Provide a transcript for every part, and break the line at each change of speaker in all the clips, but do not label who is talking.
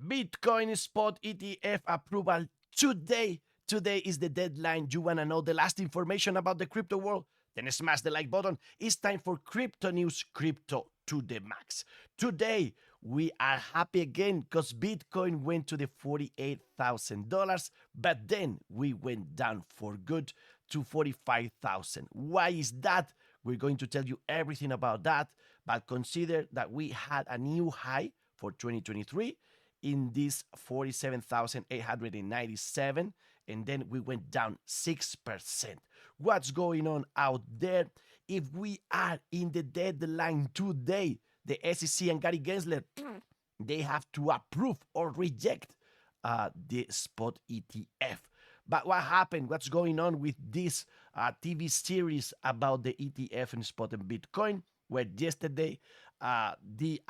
Bitcoin spot ETF approval today. Today is the deadline. You want to know the last information about the crypto world? Then smash the like button. It's time for crypto news, crypto to the max. Today, we are happy again because Bitcoin went to the $48,000, but then we went down for good to 45,000. Why is that? We're going to tell you everything about that, but consider that we had a new high for 2023 in this 47,897, and then we went down 6%. What's going on out there? If we are in the deadline today, the SEC and Gary Gensler, they have to approve or reject the spot ETF. But what happened? What's going on with this TV series about the ETF and spot and Bitcoin? Where yesterday the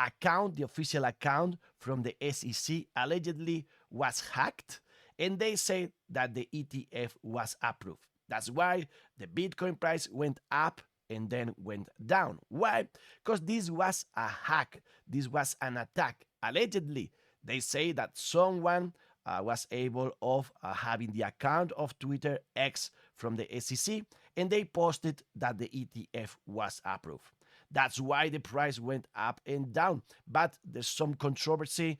official account from the SEC allegedly was hacked, and they say that the ETF was approved. That's why the Bitcoin price went up and then went down. Why? Because this was a hack. This was an attack. Allegedly, they say that someone was able of having the account of Twitter X from the SEC, and they posted that the ETF was approved. That's why the price went up and down. But there's some controversy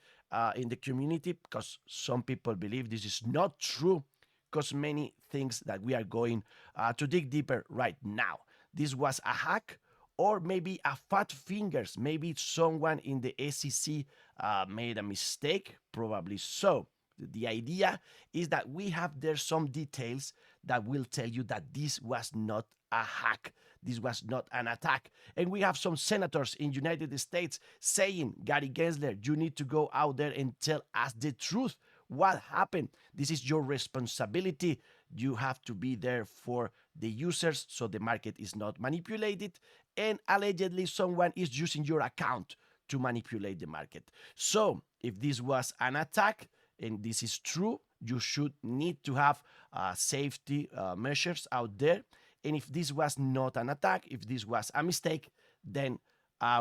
in the community because some people believe this is not true, because many things that we are going to dig deeper right now. This was a hack, or maybe a fat fingers. Maybe someone in the SEC made a mistake, probably so. The idea is that we have there some details that will tell you that this was not a hack. This was not an attack. And we have some senators in United States saying, Gary Gensler, you need to go out there and tell us the truth. What happened? This is your responsibility. You have to be there for the users so the market is not manipulated. And allegedly someone is using your account to manipulate the market. So if this was an attack, and this is true, you should need to have safety measures out there. And if this was not an attack, if this was a mistake, then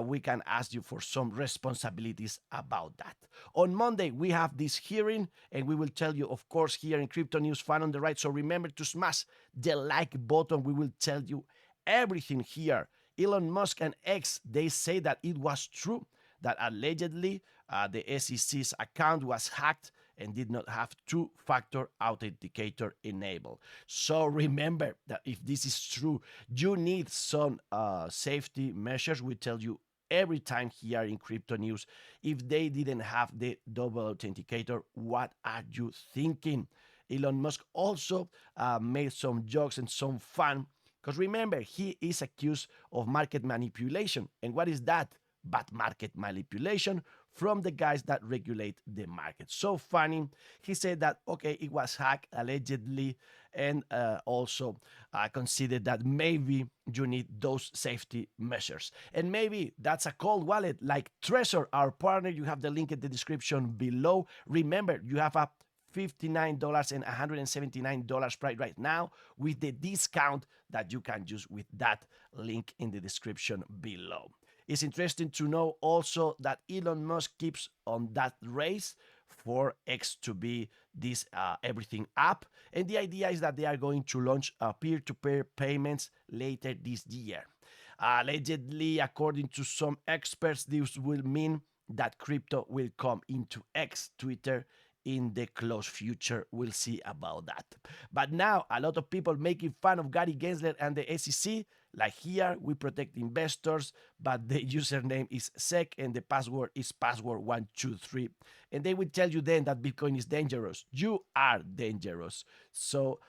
we can ask you for some responsibilities about that. On Monday, we have this hearing, and we will tell you, of course, here in Crypto News Fan on the right. So remember to smash the like button. We will tell you everything here. Elon Musk and X, they say that it was true, that allegedly the SEC's account was hacked and did not have two-factor authenticator enabled. So remember that if this is true, you need some safety measures. We tell you every time here in Crypto News. If they didn't have the double authenticator, what are you thinking? Elon Musk also made some jokes and some fun, because remember, he is accused of market manipulation. And what is that? But market manipulation from the guys that regulate the market. So funny. He said that, okay, it was hacked allegedly, and also considered that maybe you need those safety measures. And maybe that's a cold wallet like Trezor, our partner. You have the link in the description below. Remember, you have a $59 and $179 price right now with the discount that you can use with that link in the description below. It's interesting to know also that Elon Musk keeps on that race for X to be this everything app. And the idea is that they are going to launch peer-to-peer payments later this year. Allegedly, according to some experts, this will mean that crypto will come into X, Twitter, in the close future. We'll see about that. But now, a lot of people making fun of Gary Gensler and the SEC. Like here, we protect investors, but the username is SEC and the password is password123. And they will tell you then that Bitcoin is dangerous. You are dangerous. So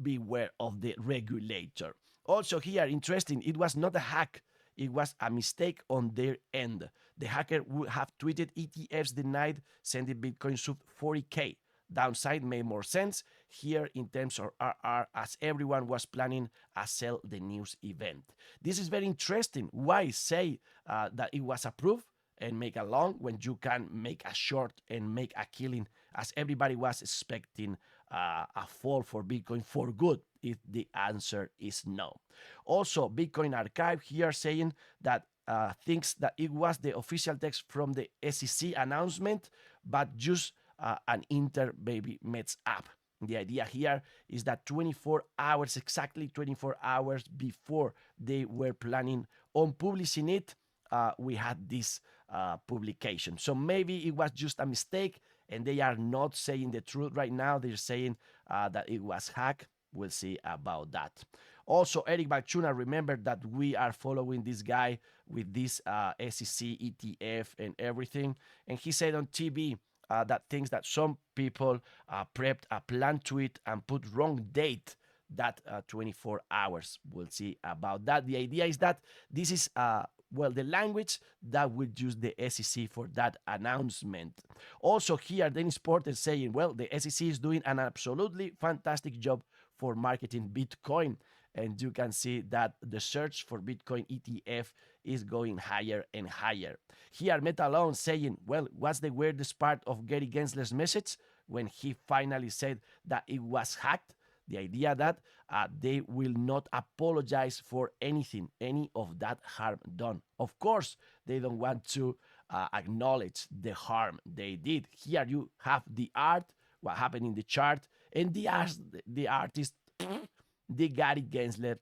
beware of the regulator. Also here, interesting, it was not a hack. It was a mistake on their end. The hacker would have tweeted ETFs denied sending Bitcoin sub 40K. Downside made more sense here in terms of RR, as everyone was planning a sell the news event. This is very interesting. Why say that it was approved and make a long when you can make a short and make a killing, as everybody was expecting a fall for Bitcoin for good? If the answer is no. Also, Bitcoin Archive here saying that thinks that it was the official text from the SEC announcement, but just an inter baby mets up. The idea here is that 24 hours, exactly 24 hours before they were planning on publishing it, we had this publication. So maybe it was just a mistake and they are not saying the truth right now. They're saying that it was hacked. We'll see about that. Also, Eric Balchuna, remember that we are following this guy with this SEC ETF and everything. And he said on TV that things that some people prepped a plan tweet and put wrong date that 24 hours. We'll see about that. The idea is that this is the language that will use the SEC for that announcement. Also here, Dennis Porter is saying, well, the SEC is doing an absolutely fantastic job for marketing Bitcoin. And you can see that the search for Bitcoin ETF is going higher and higher. Here, Metalon saying, well, what's the weirdest part of Gary Gensler's message? When he finally said that it was hacked, the idea that they will not apologize for anything, any of that harm done. Of course, they don't want to acknowledge the harm they did. Here you have the art, what happened in the chart, and the artist, the Gary Gensler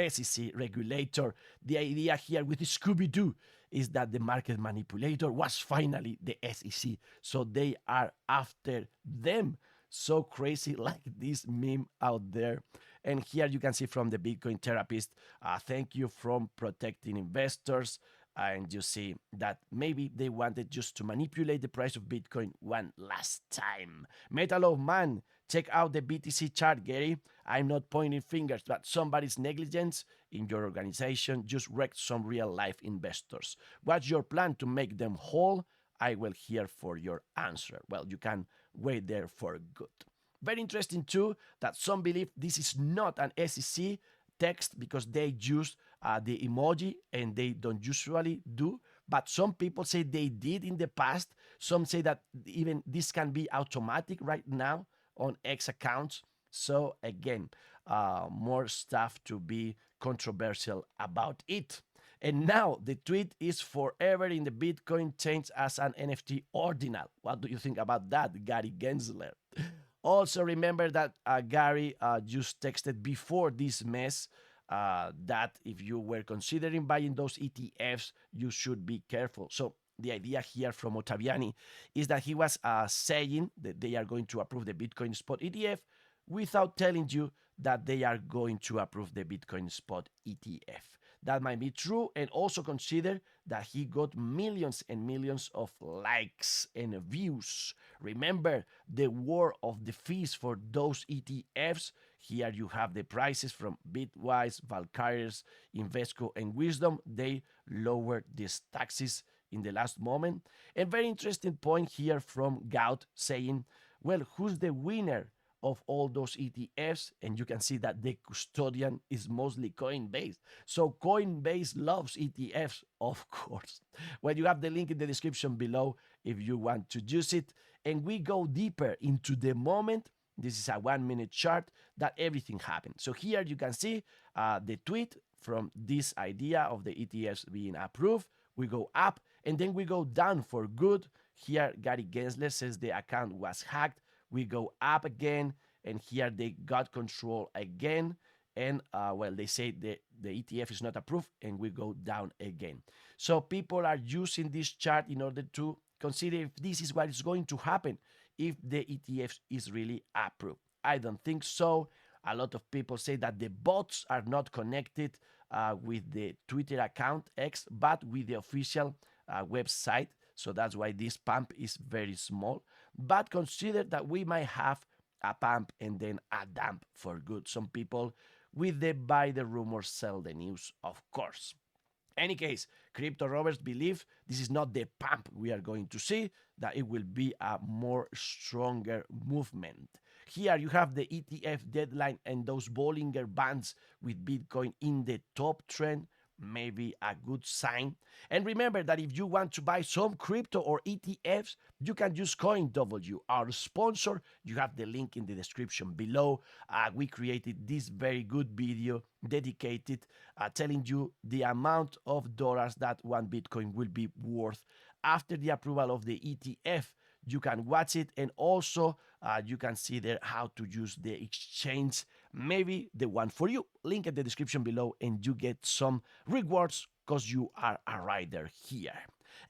SEC regulator. The idea here with Scooby-Doo is that the market manipulator was finally the SEC. So they are after them. So crazy, like this meme out there. And here you can see from the Bitcoin therapist, thank you from protecting investors. And you see that maybe they wanted just to manipulate the price of Bitcoin one last time. Metal of Man, check out the BTC chart, Gary. I'm not pointing fingers, but somebody's negligence in your organization just wrecked some real life investors. What's your plan to make them whole? I will hear for your answer. Well, you can wait there for good. Very interesting too that some believe this is not an SEC text because they use the emoji and they don't usually do. But some people say they did in the past. Some say that even this can be automatic right now on X accounts. So again, more stuff to be controversial about it. And now the tweet is forever in the Bitcoin change as an NFT ordinal. What do you think about that, Gary Gensler? Also, remember that Gary just texted before this mess that if you were considering buying those ETFs, you should be careful. So the idea here from Ottaviani is that he was saying that they are going to approve the Bitcoin spot ETF without telling you that they are going to approve the Bitcoin spot ETF. That might be true, and also consider that he got millions and millions of likes and views. Remember the war of the fees for those ETFs. Here you have the prices from Bitwise, Valkyries, Invesco, and Wisdom. They lowered these taxes in the last moment. And very interesting point here from Gout saying, well, who's the winner of all those ETFs? And you can see that the custodian is mostly Coinbase. So Coinbase loves ETFs, of course. Well, you have the link in the description below if you want to use it. And we go deeper into the moment. This is a 1 minute chart that everything happened. So here you can see the tweet from this idea of the ETFs being approved. We go up and then we go down for good. Here, Gary Gensler says the account was hacked. We go up again, and here they got control again. And, they say the ETF is not approved, and we go down again. So people are using this chart in order to consider if this is what is going to happen if the ETF is really approved. I don't think so. A lot of people say that the bots are not connected with the Twitter account X, but with the official website. So that's why this pump is very small. But consider that we might have a pump and then a dump for good. Some people with the buy the rumor, sell the news, of course. Any case, crypto rovers believe this is not the pump we are going to see, that it will be a more stronger movement. Here you have the ETF deadline and those Bollinger Bands with Bitcoin in the top trend. Maybe a good sign. And remember that if you want to buy some crypto or ETFs, you can use CoinW, our sponsor. You have the link in the description below. We created this very good video dedicated telling you the amount of dollars that one Bitcoin will be worth after the approval of the ETF. You can watch it, and also you can see there how to use the exchange, maybe the one for you. Link in the description below, and you get some rewards because you are a rider here.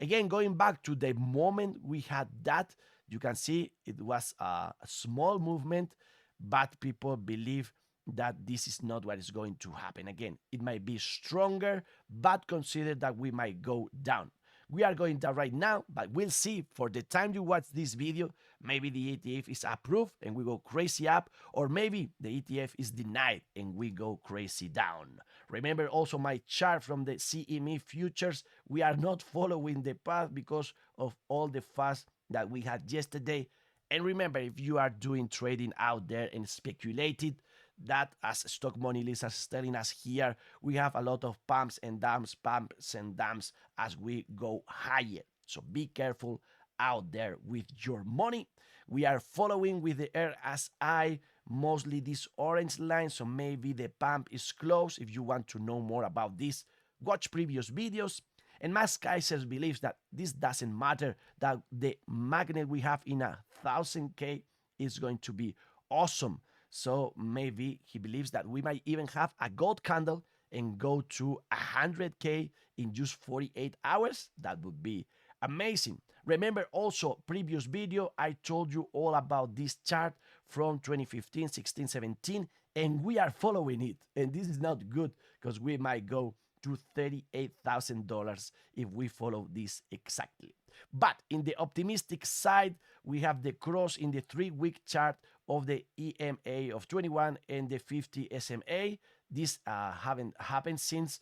Again, going back to the moment we had that, you can see it was a small movement, but people believe that this is not what is going to happen. Again, it might be stronger, but consider that we might go down. We are going down right now, but we'll see. For the time you watch this video, maybe the ETF is approved and we go crazy up, or maybe the ETF is denied and we go crazy down. Remember also my chart from the CME futures. We are not following the path because of all the fuss that we had yesterday. And remember, if you are doing trading out there and speculated, that as Stock Money Lisa is telling us here, we have a lot of pumps and dumps as we go higher. So be careful out there with your money. We are following with the RSI, mostly this orange line, so maybe the pump is close. If you want to know more about this, watch previous videos. And Max Kaiser believes that this doesn't matter, that the magnet we have in 1000K is going to be awesome. So maybe he believes that we might even have a gold candle and go to 100K in just 48 hours. That would be amazing. Remember also previous video, I told you all about this chart from 2015, 16, 17, and we are following it. And this is not good because we might go to $38,000 if we follow this exactly. But in the optimistic side, we have the cross in the 3-week chart of the EMA of 21 and the 50 SMA. This haven't happened since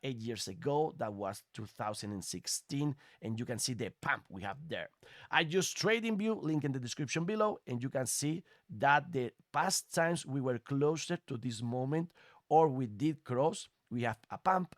8 years ago. That was 2016, and you can see the pump we have there. I use TradingView, link in the description below, and you can see that the past times we were closer to this moment, or we did cross, we have a pump,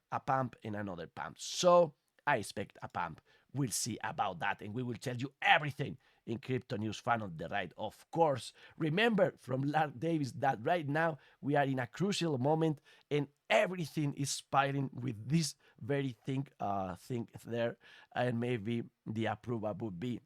and another pump. So I expect a pump. We'll see about that, and we will tell you everything in Crypto News Fan on the Right, of course. Remember from Lark Davis that right now we are in a crucial moment, and everything is spiraling with this very thing there, and maybe the approval would be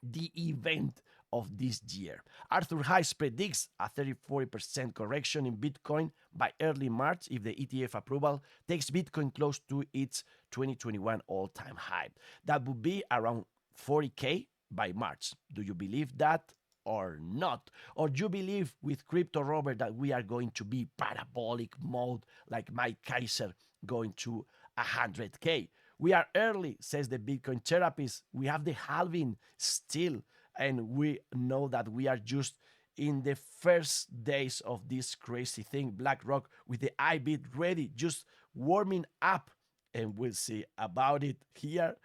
the event of this year. Arthur Hayes predicts a 30-40% correction in Bitcoin by early March if the ETF approval takes Bitcoin close to its 2021 all-time high. That would be around 40K by March. Do you believe that or not? Or do you believe with Crypto Robert that we are going to be parabolic mode like Mike Kaiser going to 100K? We are early, says the Bitcoin therapist. We have the halving still, and we know that we are just in the first days of this crazy thing. BlackRock with the IBIT ready, just warming up, and we'll see about it here.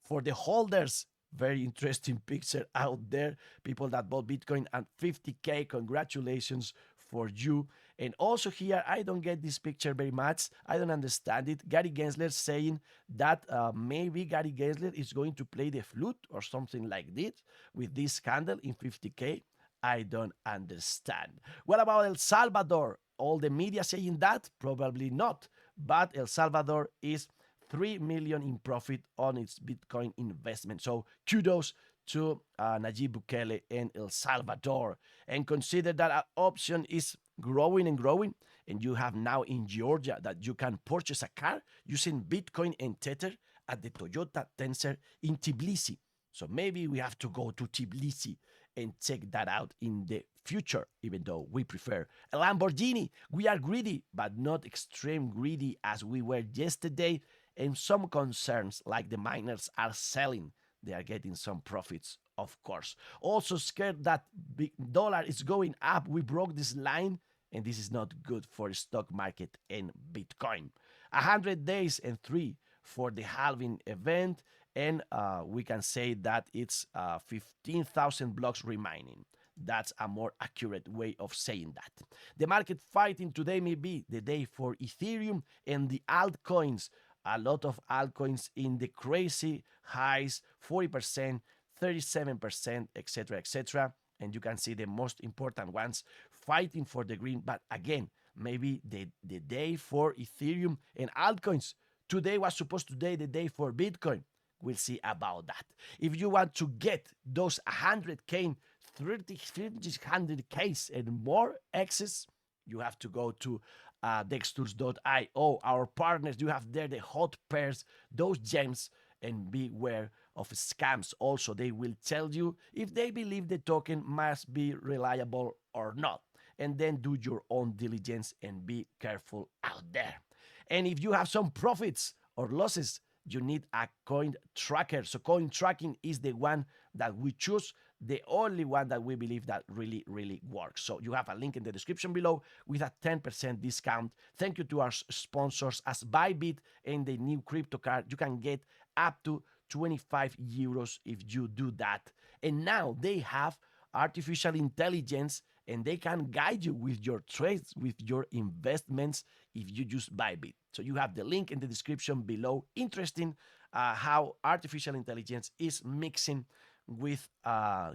For the holders, very interesting picture out there. People that bought Bitcoin at 50K, congratulations for you. And also here, I don't get this picture very much. I don't understand it. Gary Gensler saying that maybe Gary Gensler is going to play the flute or something like this with this candle in 50K. I don't understand. What about El Salvador? All the media saying that? Probably not. But El Salvador is 3 million in profit on its Bitcoin investment. So kudos to Nayib Bukele and El Salvador. And consider that our option is growing and growing. And you have now in Georgia that you can purchase a car using Bitcoin and Tether at the Toyota Tensor in Tbilisi. So maybe we have to go to Tbilisi and check that out in the future, even though we prefer a Lamborghini. We are greedy, but not extreme greedy as we were yesterday. And some concerns like the miners are selling. They are getting some profits, of course. Also scared that the dollar is going up. We broke this line, and this is not good for stock market and Bitcoin. 100 days and 3 for the halving event, and we can say that it's 15,000 blocks remaining. That's a more accurate way of saying that. The market fighting today may be the day for Ethereum and the altcoins. A lot of altcoins in the crazy highs, 40%, 37%, etc., etc. And you can see the most important ones fighting for the green. But again, maybe the day for Ethereum and altcoins. Today was supposed to be the day for Bitcoin. we'll see about that. If you want to get those 100K, 300Ks and more access, you have to go to dextools.io. Our partners, you have there the hot pairs, those gems, and beware of scams. Also, they will tell you if they believe the token must be reliable or not. And then do your own diligence and be careful out there. And if you have some profits or losses, you need a coin tracker. So coin tracking is the one that we choose, the only one that we believe that really, really works. So you have a link in the description below with a 10% discount. Thank you to our sponsors as Bybit and the new crypto card. You can get up to 25 euros if you do that. And now they have artificial intelligence and they can guide you with your trades, with your investments if you use Bybit. So you have the link in the description below. Interesting how artificial intelligence is mixing with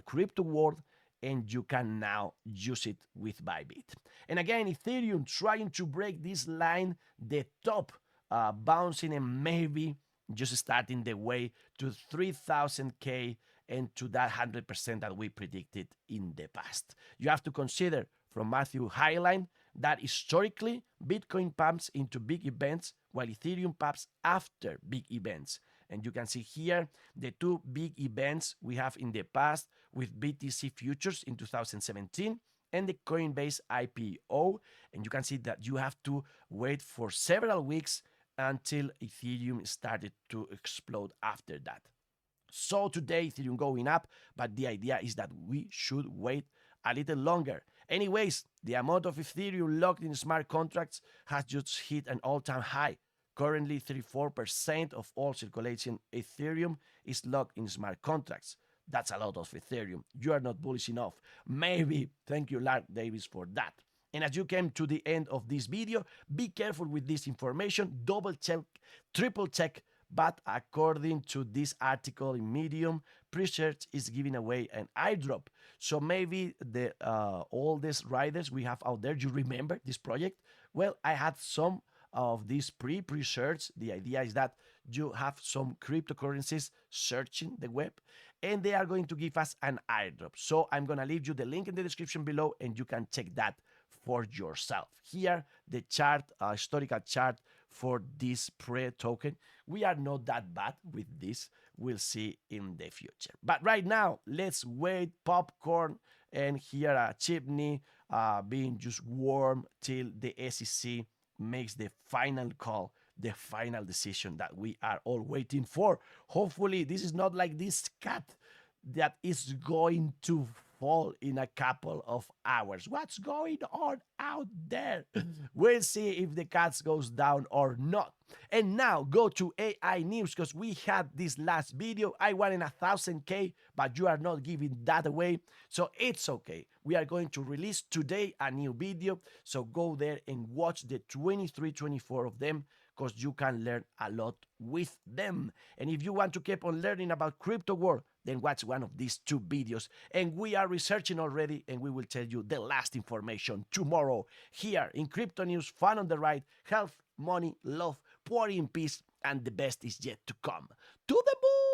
crypto world, and you can now use it with Bybit. And again, Ethereum trying to break this line, the top bouncing and maybe just starting the way to 3,000K and to that 100% that we predicted in the past. You have to consider from Matthew Highline that historically Bitcoin pumps into big events while Ethereum pumps after big events. And you can see here the two big events we have in the past with BTC futures in 2017 and the Coinbase IPO. And you can see that you have to wait for several weeks until Ethereum started to explode after that. So today Ethereum going up, but the idea is that we should wait a little longer. Anyways, the amount of Ethereum locked in smart contracts has just hit an all-time high. Currently, 34% of all circulating Ethereum is locked in smart contracts. That's a lot of Ethereum. You are not bullish enough. Maybe. Thank you, Lark Davis, for that. And as you came to the end of this video, be careful with this information. Double check, triple check. But according to this article in Medium, Presearch is giving away an airdrop. So maybe the all these riders we have out there, you remember this project? Well, I had some of these pre-search. The idea is that you have some cryptocurrencies searching the web and they are going to give us an airdrop. So I'm going to leave you the link in the description below and you can check that for yourself. Here, the chart, historical chart for this pre-token. We are not that bad with this. We'll see in the future. But right now, let's wait popcorn and here a chimney being just warm till the SEC makes the final call, the final decision that we are all waiting for. Hopefully, this is not like this cat that is going to fall in a couple of hours. What's going on out there? We'll see if the cat goes down or not. And now go to AI news because we had this last video. I wanted 1,000K, but you are not giving that away. So it's okay. We are going to release today a new video. So go there and watch the 23, 24 of them because you can learn a lot with them. And if you want to keep on learning about crypto world, then watch one of these two videos. And we are researching already, and we will tell you the last information tomorrow here in Crypto News. Fun on the right, health, money, love, power in peace, and the best is yet to come. To the moon!